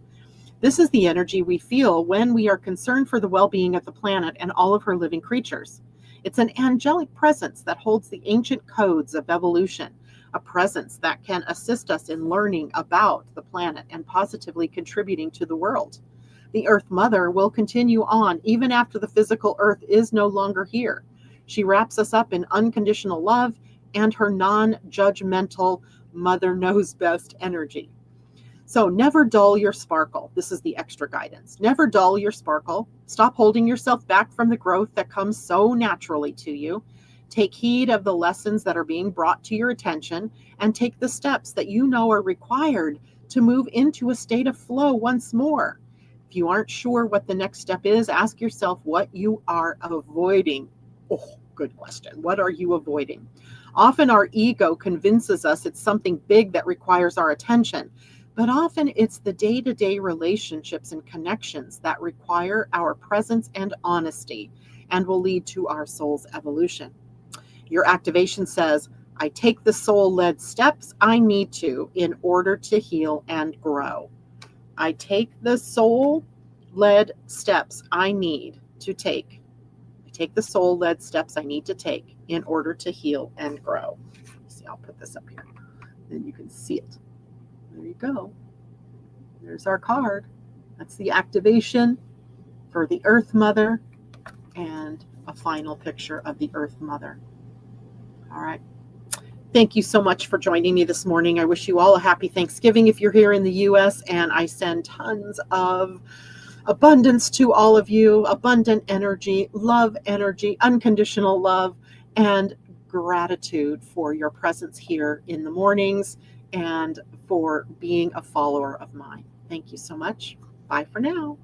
This is the energy we feel when we are concerned for the well-being of the planet and all of her living creatures. It's an angelic presence that holds the ancient codes of evolution, a presence that can assist us in learning about the planet and positively contributing to the world. The Earth Mother will continue on even after the physical Earth is no longer here. She wraps us up in unconditional love and her non-judgmental Mother Knows Best energy. So never dull your sparkle. This is the extra guidance. Never dull your sparkle. Stop holding yourself back from the growth that comes so naturally to you. Take heed of the lessons that are being brought to your attention and take the steps that you know are required to move into a state of flow once more. If you aren't sure what the next step is, ask yourself what you are avoiding. Oh, good question. What are you avoiding? Often our ego convinces us it's something big that requires our attention, but often it's the day-to-day relationships and connections that require our presence and honesty and will lead to our soul's evolution. Your activation says, I take the soul-led steps I need to in order to heal and grow. I take the soul-led steps I need to take. I take the soul-led steps I need to take in order to heal and grow. See, I'll put this up here. Then you can see it. There you go. There's our card. That's the activation for the Earth Mother and a final picture of the Earth Mother. All right. Thank you so much for joining me this morning. I wish you all a happy Thanksgiving if you're here in the U.S., and I send tons of abundance to all of you, abundant energy, unconditional love, and gratitude for your presence here in the mornings and for being a follower of mine. Thank you so much. Bye for now.